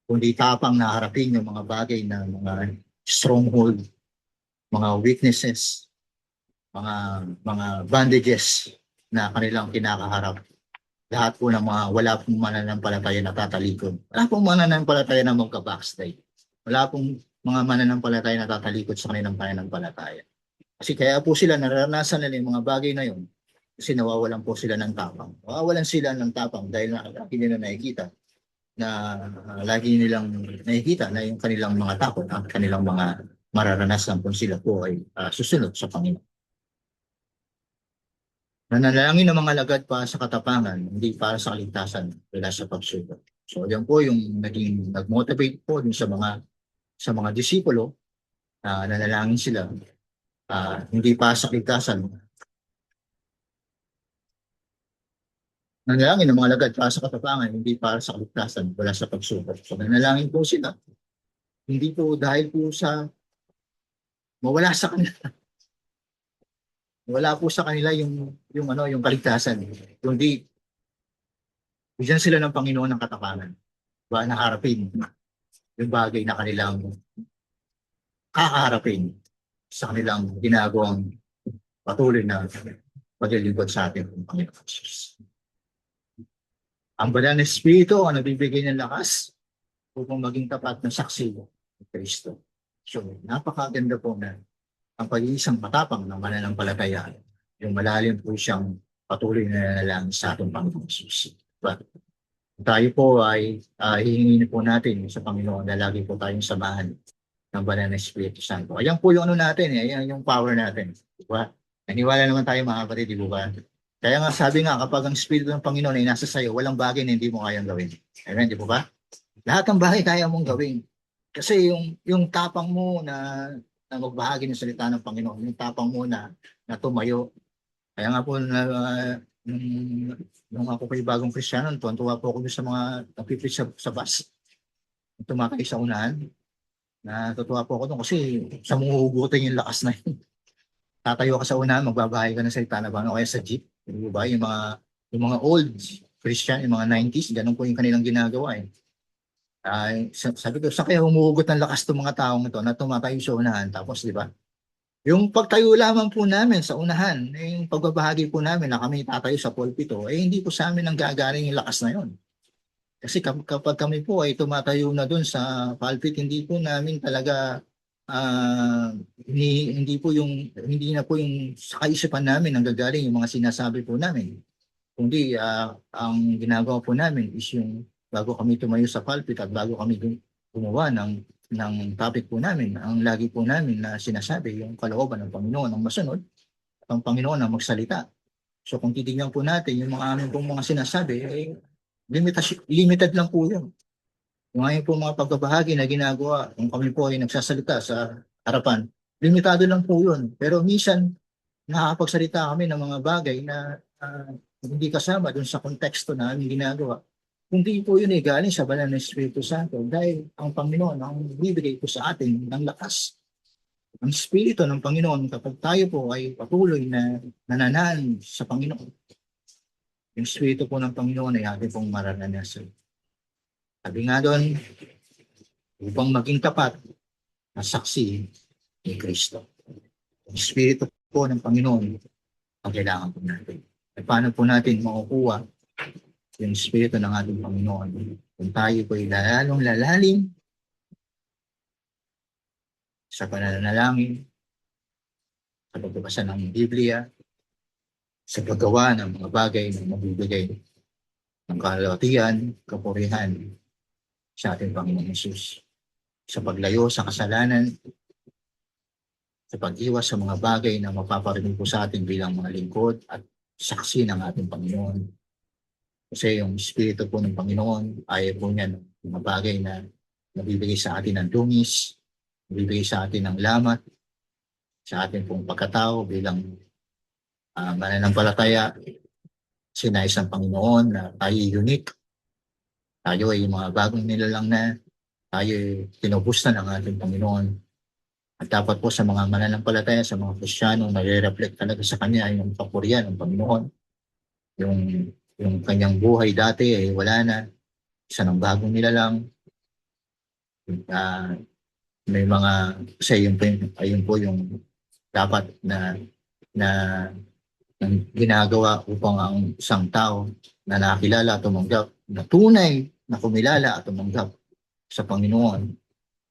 kundi tapang na harapin yung mga bagay na mga stronghold, mga weaknesses, mga bandages na kanilang kinakaharap. Lahat po ng mga wala pong mananampalataya na tatalikod. Wala pong mananampalataya na magka-backslide. Wala pong mga mananampalataya na tatalikod sa kanilang pananampalataya. Kasi kaya po sila naranasan nila yung mga bagay na yun kasi nawawalan po sila ng tapang. Nawawalan sila ng tapang dahil lagi nila nakikita lagi nilang nakikita na yung kanilang mga takot at kanilang mga mararanasan kung sila po ay susunod sa Panginoon. Nanalangin ng mga lagad para sa katapangan, hindi para sa kaligtasan wala sa pagsubok. So yan po yung nag-motivate po dun sa mga disipulo na nanalangin sila hindi para sa kaligtasan. Nanalangin ng mga lagad para sa katapangan, hindi para sa kaligtasan wala sa pagsubok. So nanalangin po sila, hindi po dahil po sa mawala sa kanila. Wala po sa kanila yung kaligtasan. Kundi bigyan sila ng Panginoon ng katapangan. Ba na harapin yung bagay na kanilang kakaharapin sa kanilang ginagawang patuloy na paglilingkod sa atin ng Panginoon Jesus. Ang banal na Espiritu ang nagbibigay ng lakas upang maging tapat na saksi ni Kristo. So, napakaganda po na ang pag-iisang matapang ng mananampalataya, yung malalim po siyang patuloy na nanalangin sa ating Panginoon Jesus. But tayo po ay hihingin po natin sa Panginoon na lagi po tayong samahan ng banal na Espiritu Santo. Ayan po yung ano natin, ayan yung power natin. Diba? Naniwala naman tayo mga kapatid, di ba? Kaya nga sabi nga, kapag ang Espiritu ng Panginoon ay nasa sayo, walang bagay na hindi mo kayang gawin. Amen, di ba? Lahat ng bagay kaya mong gawin. Kasi yung tapang mo na magbahagi ng salita ng Panginoon, yung tapang mo na tumayo. Kaya nga po nung ako po yung bagong Kristiyano, tuwan-tuwa po ako sa mga nagpipit sa bus. Tumakay sa unahan. Natutuwa po ako doon kasi sa mumuhugutin yung lakas na yun. Tatayo ka sa unahan, magbabahay ka ng salita na ba? O kaya sa jeep. Di ba? Yung mga old Christian, yung mga 90s, ganun po yung kanilang ginagawa eh. Sabi ko, saan kaya humuhugot ng lakas itong mga taong ito na tumatayo sa unahan? Tapos, di ba? Yung pagtayo lamang po namin sa unahan, yung pagbabahagi po namin na kami tatayo sa pulpito, hindi po sa amin ang gagaling yung lakas na yon. Kasi kapag kami po ay tumatayo na doon sa pulpit, hindi po namin talaga hindi na po yung sa kaisipan namin ang gagaling yung mga sinasabi po namin. Kundi ang ginagawa po namin is yung bago kami tumayo sa pulpit at bago kami gumawa ng topic po namin, ang lagi po namin na sinasabi yung kalooban ng Panginoon ang masunod at ang Panginoon ang magsalita. So kung titignan po natin yung mga amin pong mga sinasabi, limited lang po yun. Yung ngayon po mga pagbabahagi na ginagawa, kung kami po ay nagsasalita sa harapan, limitado lang po yun. Pero minsan, nakakapagsalita kami ng mga bagay na hindi kasama dun sa konteksto na aming ginagawa. Hindi po yun galing sa banal na Espiritu Santo dahil ang Panginoon ang bibigay po sa atin ng lakas. Ang Espiritu ng Panginoon kapag tayo po ay patuloy na nananahan sa Panginoon. Yung Espiritu po ng Panginoon ay ating pong mararanasan. Sabi nga doon, upang maging tapat na saksi ni Kristo. Ang Espiritu po ng Panginoon ang kailangan po natin. At paano po natin makukuha yung Espiritu ng ating Panginoon kung tayo po ay lalong lalalim sa pananalangin, sa pagbabasa ng Biblia, sa paggawa ng mga bagay na mabibigay ng kalawatian, kapurihan sa ating Panginoon Jesus. Sa paglayo sa kasalanan, sa pag-iwas sa mga bagay na mapaparinig po sa atin bilang mga lingkod at saksi ng ating Panginoon. Kasi yung Espiritu po ng Panginoon, ayaw po niya ng mga bagay na nabibigay sa atin ng dungis, nabibigay sa atin ng lamat, sa ating pong pagkatao bilang mananampalataya, sinayos ng Panginoon na tayo unique, tayo ay mga bagong nilalang na, tayo ay tinubos na ng ating Panginoon. At dapat po sa mga mananampalataya, sa mga Kristiyano, nare-reflect talaga sa Kanya yung kapurihan ng Panginoon. Yung kanyang buhay dati ay wala na, isa ng bagong nilalang. May mga, kasi ayun po yung dapat na ginagawa upang ang isang tao na nakilala at tumanggap, na tunay na kumilala at tumanggap sa Panginoon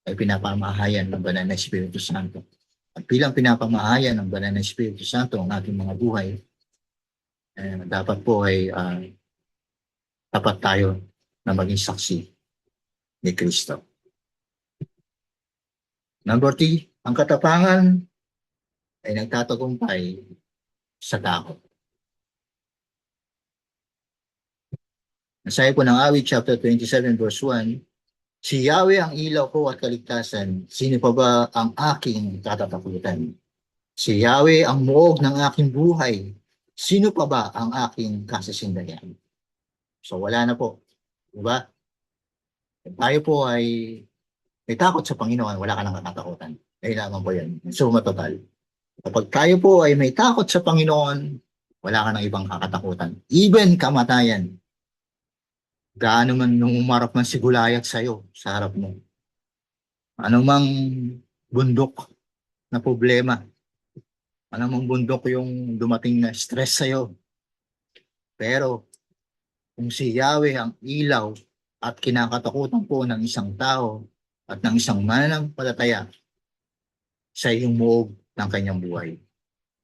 ay pinapamahayan ng banal na Espiritu Santo. At bilang pinapamahayan ng banal na Espiritu Santo ang ating mga buhay, dapat po ay tapat tayo na maging saksi ni Kristo. Number 3, ang katapangan ay nagtatagumpay sa takot. Nasaya po ng Awit chapter 27 verse 1, si Yahweh ang ilaw ko at kaligtasan, sino pa ba ang aking katatakutan? Si Yahweh ang muog ng aking buhay, sino pa ba ang aking kasasindahan? So wala na po, diba? Tayo po ay may takot sa Panginoon, wala ka nang katatakutan. Kailangan po yan, suma total. Kapag tayo po ay may takot sa Panginoon, wala ka nang ibang kakatakutan. Even kamatayan. Gaano man nung umarap man si Gulayat sa'yo, sa harap mo. Ano mang bundok na problema. Ano mang bundok yung dumating na stress sa'yo. Pero, kung si Yahweh ang ilaw at kinakatakutan po ng isang tao at ng isang mananampalataya sa iyong muog ng kanyang buhay,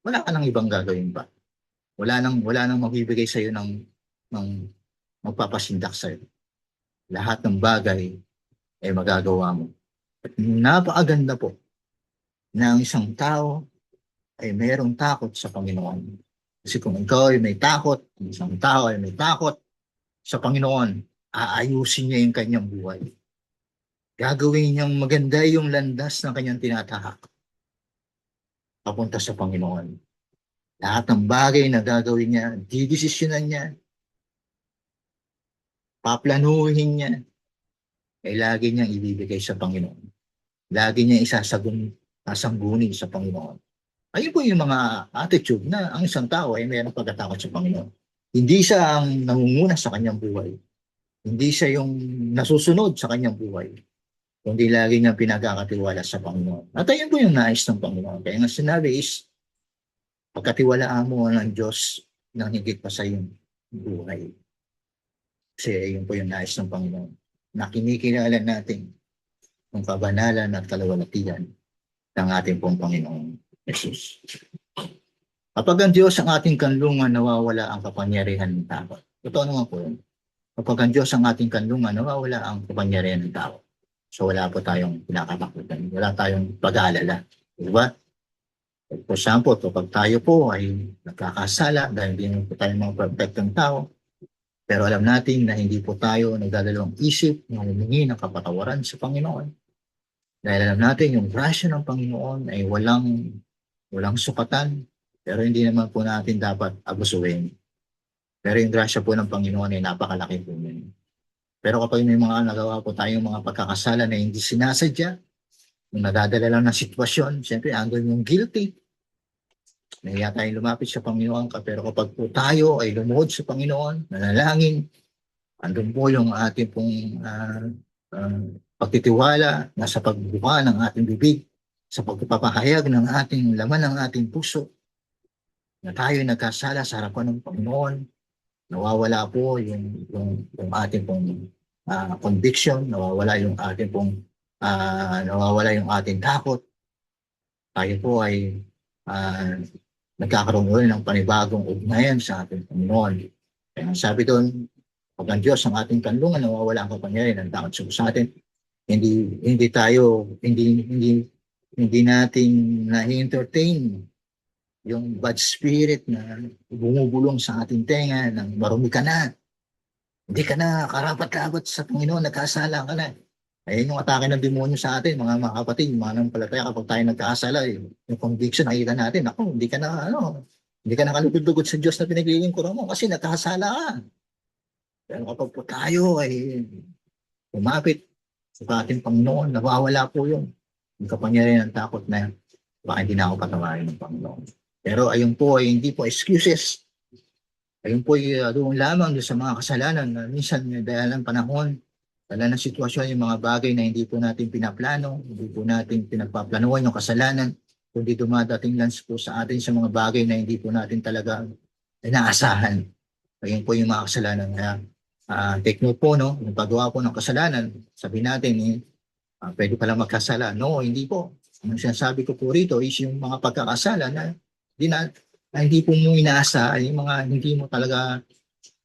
wala ka nang ibang gagawin pa. Wala nang magbibigay sa iyo ng magpapasindak sa iyo. Lahat ng bagay ay magagawa mo. At napakaganda po na ang isang tao ay mayroong takot sa Panginoon. Kasi kung ikaw ay may takot, ang isang tao ay may takot sa Panginoon, aayusin niya yung kanyang buhay. Gagawin niyang maganda yung landas ng kanyang tinatahak papunta sa Panginoon. Lahat ng bagay na gagawin niya, didesisyonan niya, paplanuhin niya, ay lagi niyang ibibigay sa Panginoon. Lagi niya sasanggunin sa Panginoon. Ayun po yung mga attitude na ang isang tao ay mayroong pagkatakot sa Panginoon. Hindi siya ang nangunguna sa kanyang buhay. Hindi siya yung nasusunod sa kanyang buhay. Kundi lagi niyang pinagkakatiwala sa Panginoon. At ayun po yung nais ng Panginoon. Kaya nga sinabi is, pagkatiwalaan mo ng Diyos ng higit pa sa iyong buhay. Kasi ayun po yung nais ng Panginoon. Na kinikilala natin ang kabanalan at kalawalatian ng ating pong Panginoon Jesus. Kapag ang Diyos ang ating kanlungan, nawawala ang kapangyarihan ng tao. Totoo naman po yun. Kapag ang Diyos ang ating kanlungan, nawawala ang kapangyarihan ng tao. So wala po tayong pinakatakutan. Wala tayong pag-aalala. Diba? For example, kapag tayo po ay nagkakasala dahil hindi po tayo mga perfectong tao, pero alam natin na hindi po tayo nagdadalawang isip na humingi ng kapatawaran sa Panginoon. Dahil alam natin yung grasya ng Panginoon ay walang sukatan, pero hindi naman po natin dapat abusuhin. Pero yung grasya po ng Panginoon ay napakalaki po yun. Pero kapag may mga nagawa po tayong mga pagkakasala na hindi sinasadya, kung nadadala lang ng sitwasyon, siyempre andun yung guilty. Nahiya tayong lumapit sa Panginoon, pero kapag po tayo ay lumuhod sa Panginoon, nanalangin, andun po yung ating pong uh, pagtitiwala, nasa pagbuka ng ating bibig, sa pagpapahayag ng ating laman ng ating puso, na tayo nagkasala sa harapan ng Panginoon, nawawala po yung ating pong conviction, nawawala yung ating takot. Tayo po ay nagkakaroon ulit ng panibagong ugnayan sa ating Panginoon. Kaya sabi doon, pag ang Diyos ang ating kanlungan, nawawala ang kapangyarihan ng takot sa atin. Hindi natin na-entertain yung bad spirit na bumubulong sa ating tenga ng marumi ka na. Hindi ka na karapat-dapat sa Panginoon, nagkasala ka na. Ayun yung atake ng demonyo sa atin, mga kapatid, mga nanampalataya, kapag tayo nagkasala, yung conviction, nakita natin, ako, hindi ka nakalugod-lugod sa Diyos na pinaglilingkuran mo kasi nagkasala ka. Pero kapag po tayo ay umapit sa ating Panginoon, nawawala po yun. Yung kapangyarihan ng takot na baka hindi na ako patawarin ng Panginoon. Pero ayun po ay hindi po excuses. Ayun po ay doon lamang doon sa mga kasalanan na minsan dahil ng panahon, dahil ng sitwasyon, yung mga bagay na hindi po natin pinaplano, hindi po natin pinagpaplanuhan yung kasalanan, kundi dumadating lang po sa atin sa mga bagay na hindi po natin talaga inaasahan. Ayun po yung mga kasalanan na take note po, no? Yung paggawa po ng kasalanan, sabi natin, pwede pala magkasala. No, hindi po. Ang sinasabi ko po rito is yung mga pagkakasala na hindi po mo inaasa, yung mga hindi mo talaga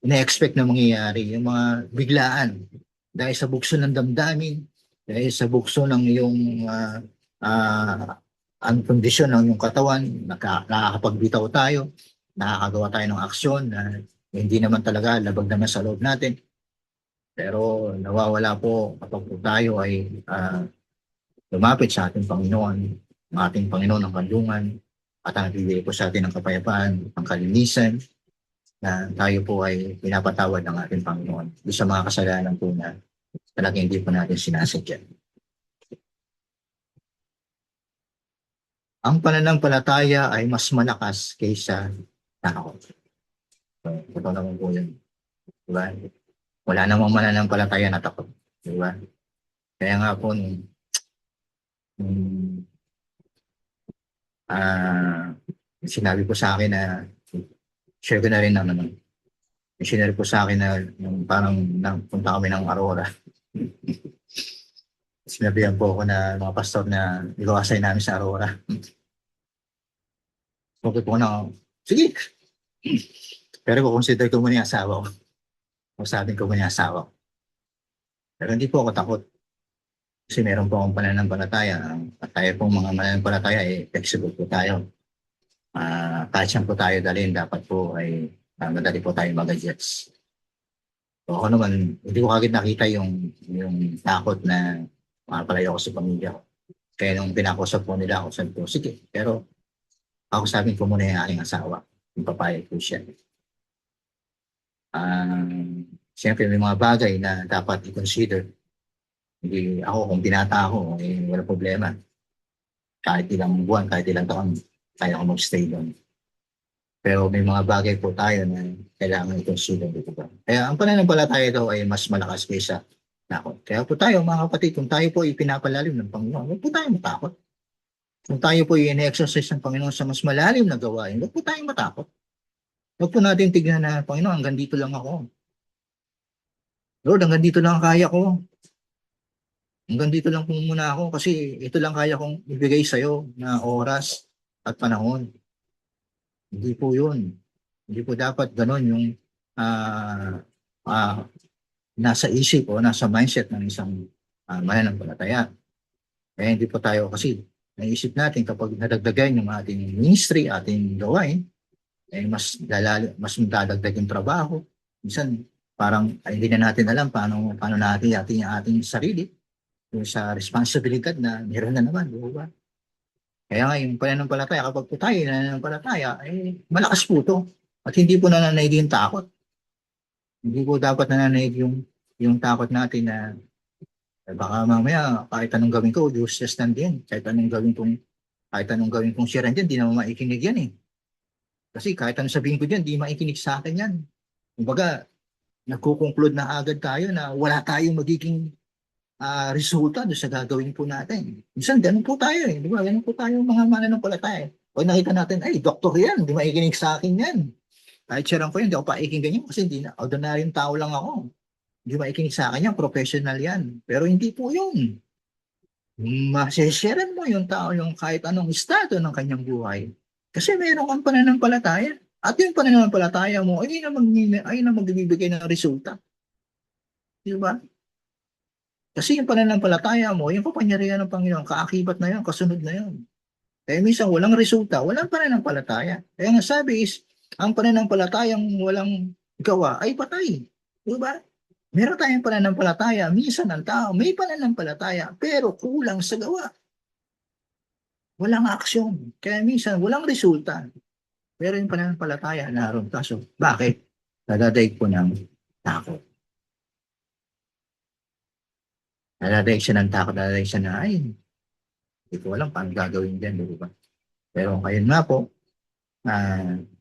ina-expect na mangyayari, yung mga biglaan. Dahil sa bukso ng damdamin, dahil sa bukso ng iyong ang kondisyon ng iyong katawan, nakakapagbitaw tayo, nakakagawa tayo ng aksyon na hindi naman talaga labag naman sa loob natin. Pero nawawala po kapag po tayo ay lumapit sa ating Panginoon, ang ating Panginoon ng kanlungan, at ang nagbibigay po sa atin ng kapayapaan, ang kalinisan, na tayo po ay pinapatawad ng ating Panginoon doon sa mga kasalanan po na talagang hindi po natin sinasadya. Ang pananampalataya ay mas malakas kaysa takot. So, ito naman po yun. Diba? Wala namang mananampalataya na takot. Diba? Kaya nga po, sinabi po sa akin na share ko na rin naman Missionary po sa akin na yung parang punta kami ng Aurora. Sinabihan po ako na mga pastor na ikaw-assign namin sa Aurora. Okay po na, sige. Pero consider ko muna yung asawa ko. Sabi ko muna yung asawa ko. Pero hindi po ako takot. Kasi meron po akong pananampalataya. At tayo pong mga mananampalataya, flexible po tayo. Kahit saan po tayo dalhin, dapat po ay madali po tayo mag-adjust. So ako naman, hindi ko kagad nakita yung takot na makapalayo ako sa pamilya ko. Kaya nung pinakusap po nila ako, sabi ko, sige. Pero ako sabi ko muna yung aking asawa. Yung papayag ko siya. Siyempre may mga bagay na dapat i-consider. Hindi ako, kung binata ako, wala problema. Kahit ilang buwan, kahit ilang taon, kaya ako mag-stay doon. Pero may mga bagay po tayo na kailangan i-consider dito ba. Kaya ang pananampalataya daw ay mas malakas kaysa takot. Kaya po tayo, mga kapatid, kung tayo po ipinapalalim ng Panginoon, huwag po tayo matakot. Kung tayo po i-exercise ng Panginoon sa mas malalim na gawain, huwag po tayong matakot. Huwag po natin tignan na, Panginoon, hanggang dito lang ako. Lord, hanggang dito lang kaya ko. Hanggang dito lang po muna ako kasi ito lang kaya kong ibigay sa'yo na oras at panahon. Hindi po yun. Hindi po dapat ganun yung uh, uh, nasa isip o nasa mindset ng isang mananampalataya. Kaya hindi po tayo kasi naisip natin kapag nadagdagan yung ating ministry, ating gawain, mas madadagdag yung trabaho. Minsan, parang hindi na natin alam paano natin yung ating sarili yung sa responsibilidad na meron na naman, di ba? Kaya nga yung pananampalataya, kapag po tayo nananampalataya, malakas po ito. At hindi po nananaig yung takot. Hindi po dapat nananaig yung takot natin na baka mamaya kahit anong gawin ko, useless lang din. Kahit anong gawin kong share dyan, di naman maikinig yan eh. Kasi kahit anong sabihin ko dyan, di maikinig sa akin yan. Kumbaga, nagkukonclude na agad tayo na wala tayong magiging resulta doon sa gagawin po natin. Minsan, ganun po tayo eh. Di ba? Ganun po tayo mga mananampalataya. Pag nakita natin, ay, doktor yan, di maikinig sa akin yan. Kahit sharean ko yun, di ako paikinggan yan kasi hindi na, ordinaryong tao lang ako. Hindi maikinig sa akin yan, professional yan. Pero hindi po yun. Masesharean mo yung tao yung kahit anong estado ng kanyang buhay. Kasi meron kang pananampalataya. At yung pananampalataya mo, ay na magbibigay ng resulta. Di ba? Kasi yung pananampalataya mo, yung kapangyarihan ng Panginoon, kaakibat na yan, kasunod na yan. Kaya minsan walang resulta, walang pananampalataya. Kaya nga sabi is, ang pananampalatayang walang gawa ay patay. Di ba? Meron tayong pananampalataya, minsan ang tao may pananampalataya, pero kulang sa gawa. Walang aksyon. Kaya minsan walang resulta. Pero yung pananampalataya naroon. Kaso, bakit? Nadadaig po ng takot. Nadadaig siya ng takot, nadadaig siya na, ay, hindi ko alam paano gagawin dyan, di ba? Pero ngayon nga po,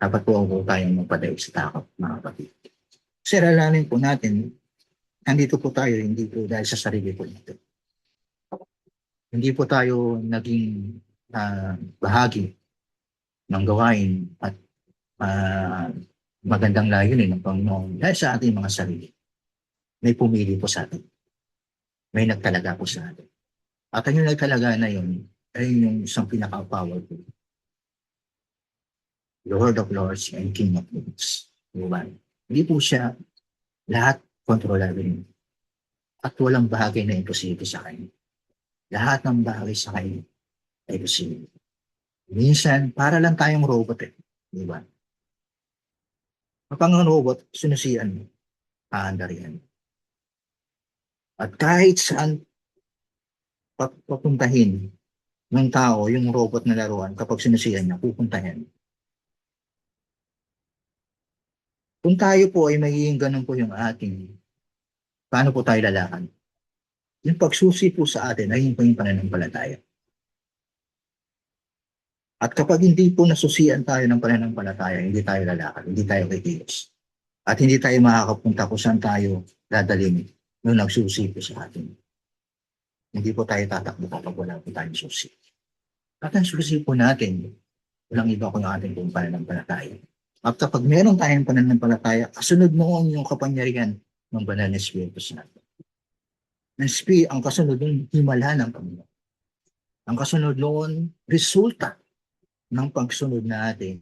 dapat po ako tayong magpadaig sa takot, mga kapatid. Kasi alalahanin po natin, nandito po tayo, hindi po dahil sa sarili po natin. Hindi po tayo naging bahagi ng gawain at magandang layunin ng Panginoon dahil sa ating mga sarili. May pumili po sa atin. May nagtalaga po sa atin. At yung nagtalaga na yun, ay yung isang pinaka-powerful. Lord of Lords and King of Kings. Diba? Hindi po siya lahat kontrolado niya. At walang bagay na imposible sa kanya. Lahat ng bagay sa kanya ay posible. Minsan, para lang tayong robot eh. Diba? Kapag ang robot, sinusian mo, aandar yan. At kahit saan papuntahin ng tao yung robot na laruan, kapag sinusian niya, pupuntahin. Kung tayo po ay magiging ganun po yung ating, paano po tayo lalakad? Yung pagsusi po sa atin ay yung pananampalataya. At kapag hindi po nasusian tayo ng pananampalataya, hindi tayo lalakad, hindi tayo kikilos. At hindi tayo makakapunta kung saan tayo dadalhin nung nagsusi po sa atin. Hindi po tayo tatakbo kapag wala po tayong susi. At ang susi po natin, walang iba kung ating pong pananampalataya. At kapag meron tayong pananampalataya, kasunod noon yung kapangyarihan ng banal na Espiritu Santo. Ang kasunod noon, himala ng Panginoon. Ang kasunod noon, resulta ng pagsunod natin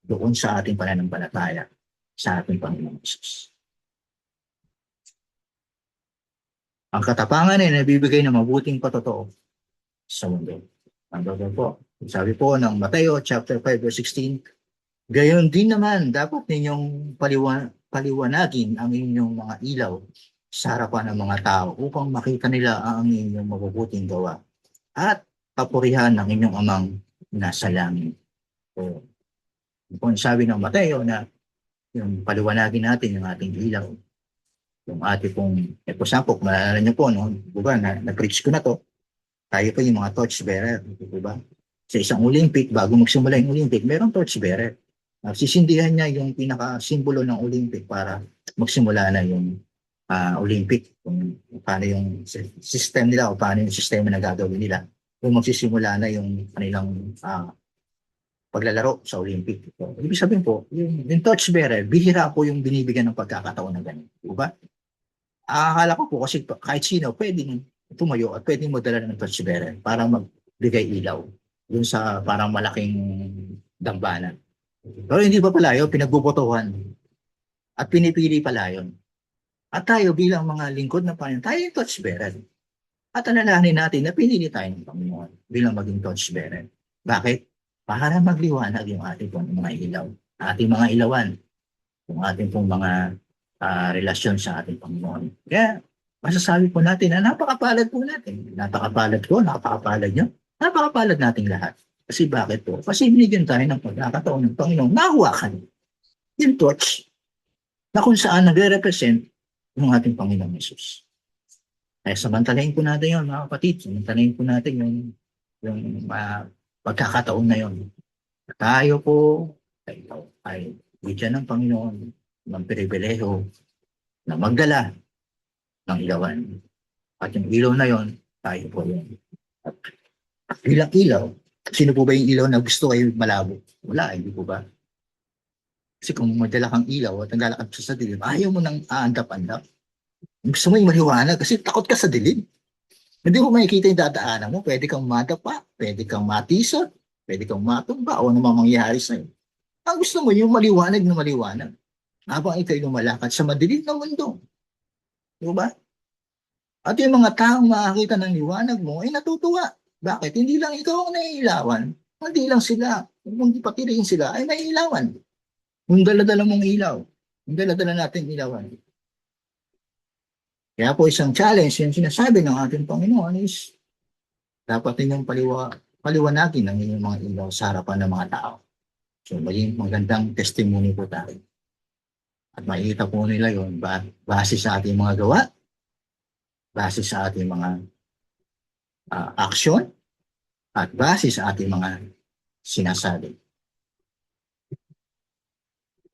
doon sa ating pananampalataya sa ating Panginoon Jesus. Ang katapangan ay nabibigay ng mabuting patotoo sa mundo. Ang po, sabi po ng Mateo chapter 5 verse 16, gayon din naman dapat ninyong paliwanagin ang inyong mga ilaw sa harapan ng mga tao upang makita nila ang inyong mabubuting gawa at papurihan ng inyong amang nasa langit. So, kung sabi ng Mateo na yung paliwanagin natin yung ating ilaw, yung ating pong, for example, maalala nyo po, no, diba, na-preach ko na to, tayo po yung mga torch bearer, diba? Sa isang Olympic, bago magsimula yung Olympic, merong torch bearer. Sisindihan niya yung pinaka-simbolo ng Olympic para magsimula na yung Olympic, kung paano yung system nila o paano yung sistema na gagawin nila kung magsisimula na yung kanilang paglalaro sa Olympic. So, ibig sabihin po, yung torch bearer, bihira po yung binibigyan ng pagkakataon na ganun. Diba? Akala ko po kasi kahit sino pwedeng tumayo at pwedeng magdala ng torch bearer para magbigay ilaw dun sa parang malaking dambana. Pero hindi pa pala yun, pinagbubotohan at pinipili pala yun. At tayo bilang mga lingkod na Panginoon, tayo yung torch bearer. At alalahanin natin na pinili tayo ng Panginoon bilang maging torch bearer. Bakit? Para magliwanag yung ating pong mga ilaw, ating mga ilawan, yung ating pong mga relasyon sa ating Panginoon. Kaya masasabi po natin na napakapalad po natin. Napakapalad ko, napakapalad nyo, napakapalad nating lahat. Kasi bakit po? Kasi binigyan tayo ng pagkakataon ng Panginoon, nahawakan yung torch na kung saan nagre-represent yung ating Panginoon Jesus. Kaya samantalahin po natin yun, mga kapatid. Samantalahin po natin yung pagkakataon na yun. Tayo po ay bigyan ng Panginoon ng pribileho na magdala ng ilawan. At yung ilaw na yon, tayo po yun. At bilang ilaw, sino po ba yung ilaw na gusto kayo malabo? Wala, hindi po ba? Kasi kung madala kang ilaw at naglalakad sa dilim, ayaw mo nang aandap-andap. Gusto mo yung maliwanag kasi takot ka sa dilim. Hindi mo makikita yung dadaanan mo. Pwede kang madapa, pwede kang matisot, pwede kang matumba o namang mangyayari sa'yo. Ang gusto mo yung maliwanag na maliwanag. Habang ikaw'y lumalakad sa madilim na mundo. Diba? At yung mga taong makakita ng liwanag mo ay natutuwa. Bakit? Hindi lang ikaw ang naiilawan. Hindi lang sila. Kung di pati rin sila ay naiilawan. Yung dala-dala mong ilaw. Yung dala-dala natin ilawan. Kaya po isang challenge yung sinasabi ng ating Panginoon is dapat ninyong paliwanagin ang inyong mga ilaw sa harapan ng mga tao. So maging magandang testimony po tayo. At makikita po nila yun base sa ating mga gawa, base sa ating mga aksyon, at base sa ating mga sinasabi.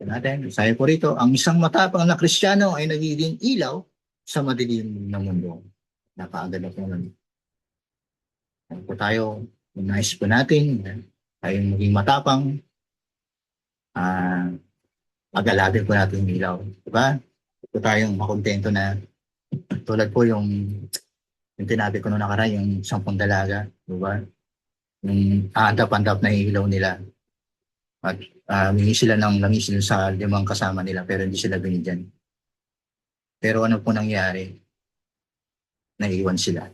Natin, sabi po rito, ang isang matapang na Kristiyano ay nagiging ilaw sa madilim na mundo. Napakaganda po nun. Kung po tayo, nais po natin, tayo maging matapang, mag-alabil po natin yung ilaw. Diba? Po tayong makontento na tulad po yung tinabi ko noong nakaraan, yung 10 dalaga. Diba? Yung aandap-andap na ilaw nila. At mingi sila ng langis sa 5 kasama nila pero hindi sila binigyan. Pero ano po nangyari? Naiiwan sila.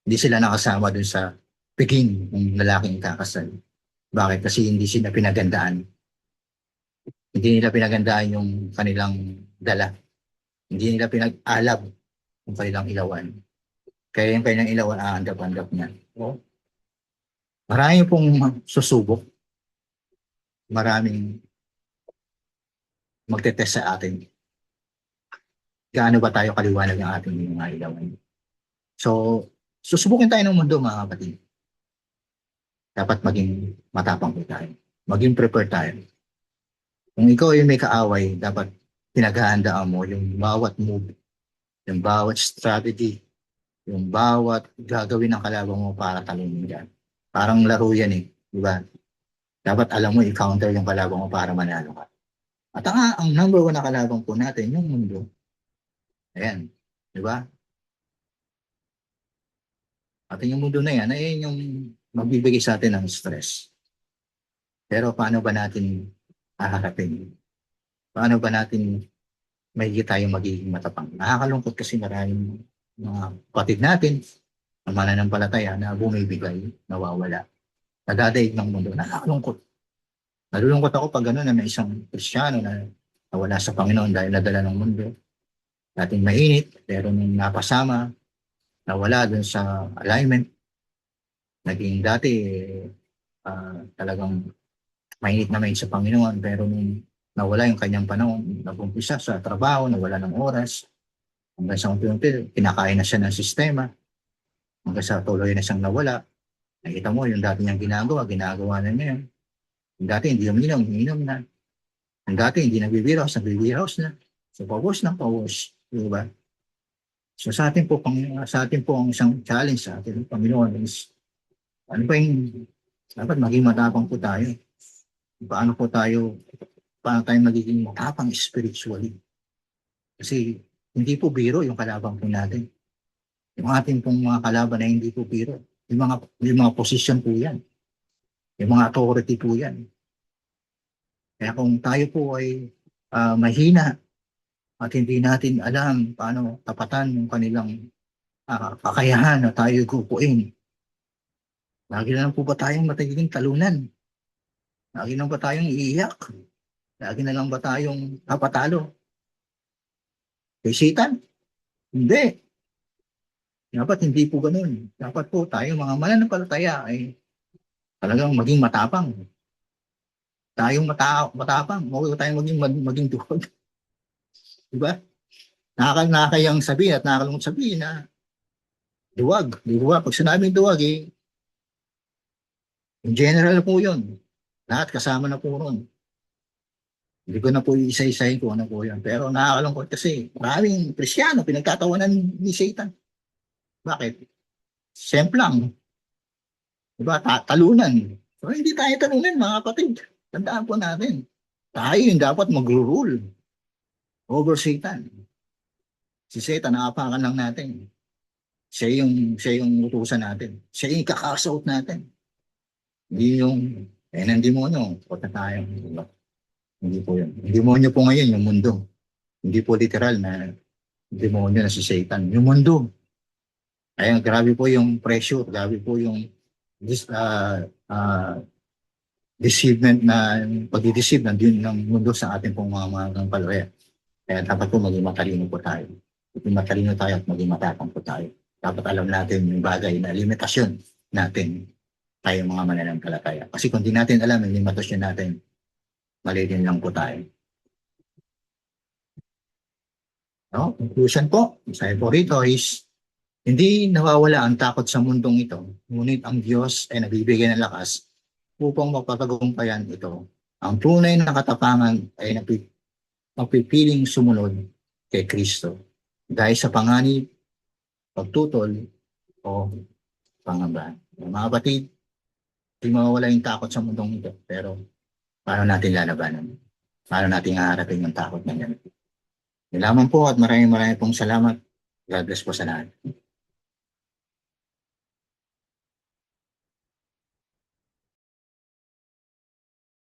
Hindi sila nakasama dun sa piging ng lalaking kakasal. Bakit? Kasi hindi sila pinagandaan. Hindi nila pinagandaan yung kanilang dala. Hindi nila pinag-alab yung kanilang ilawan. Kaya yung kanilang ilawan, aandap-andap niya. So, marami pong susubok. Maraming magtetest sa atin. Gaano ba tayo kaliwanag ng ating mga ilawan? So, susubukin tayo ng mundo, mga kapatid. Dapat maging matapang po tayo. Maging prepare tayo. Kung ikaw ay may kaaway, dapat pinaghahandaan mo yung bawat move, yung bawat strategy, yung bawat gagawin ng kalaban mo para talunin yan. Parang laro yan eh, di ba? Dapat alam mo i-counter yung kalaban mo para manalo ka. At ang number one na kalaban po natin, yung mundo. Ayan. Di ba? At yung mundo na yan, ay yung magbibigay sa atin ng stress. Pero paano ba natin haharapin? Paano ba natin may tayong magiging matapang? Nakakalungkot kasi maraming mga kapatid natin, ang mananampalataya na bumibigay, nawawala. Nadadaig ng mundo. Nakakalungkot. Nalulungkot ako pag gano'n na may isang Kristiyano na nawala sa Panginoon dahil nadala ng mundo. Dating mainit, pero nung napasama, nawala dun sa alignment. Naging dati, talagang mainit na mainit sa Panginoon, pero nung nawala yung kanyang panahon, nag-umpisa sa trabaho, nawala ng oras, hanggang sa unti-unti, kinakain na siya ng sistema, hanggang sa tuloy na siyang nawala. Nakita mo, yung dati niyang ginagawa na niya. Yung dati hindi uminom, uminom na. Yung dati hindi nagbibiraos na. So, pawos ng pawos. Diba? So, sa atin po ang isang challenge sa atin, Panginoon, is ano pa yung dapat maging matapang po tayo. Paano po paano tayo magiging matapang spiritually? Kasi hindi po biro yung kalaban po natin. Yung ating pong mga kalaban na hindi po biro. Yung mga position po yan. Yung mga authority po yan. Kaya kung tayo po ay mahina at hindi natin alam paano tapatan yung kanilang kakayahan na tayo gupuin, lagi na lang po ba tayong matagiging talunan? Lagi na lang ba tayong iiyak? Lagi na lang ba tayong papatalo? Kay Satan? Hindi. Dapat hindi po ganun. Dapat po tayo mga mananampalataya ay talagang maging matapang. Tayong matapang. Huwag tayong maging duwag. Diba? Nakakayang sabihin at nakakalungkot sabihin na duwag. Diba? Pag sinabing duwag, in general po yun. Lahat kasama na po ron. Hindi ko na po isa-isahin kung ano po yun. Pero nakakalungkot kasi maraming Krisyano pinagtatawanan ni Satan. Bakit? Semplang. Diba? Talunan. So, hindi tayo talunan, mga kapatid. Tandaan po natin. Tayo yung dapat mag-rule over Satan. Si Satan, nakapakan lang natin. Siya yung utusan natin. Siya yung kakasot natin. Hindi yung, ng demonyo, huwag na tayo. Diba? Hindi po yun. Yung demonyo po ngayon, yung mundo. Hindi po literal na demonyo na si Satan. Yung mundo. Kaya grabe po yung pressure, grabe po yung deceivement na pag-deceive ng mundo sa ating pong mga palaya. Kaya dapat po maging matalino po tayo. Maging matalino tayo at maging matapang po tayo. Dapat alam natin yung bagay na limitasyon natin tayo mga mananampalataya. Kasi kung di natin alam yung limitasyon natin, mali din lang po tayo. No? Conclusion po, sabi po rito is, hindi nawawala ang takot sa mundong ito, ngunit ang Diyos ay nagbibigay ng lakas upang mapagtagumpayan ito. Ang tunay na katapangan ay napipiling sumunod kay Kristo dahil sa panganib, pagtutol, o pangamba. Mga kapatid, hindi mawawala yung takot sa mundong ito, pero paano natin lalabanan? Paano natin haharapin yung takot na yan? Yun lamang po at maraming pong salamat. God bless po sa lahat.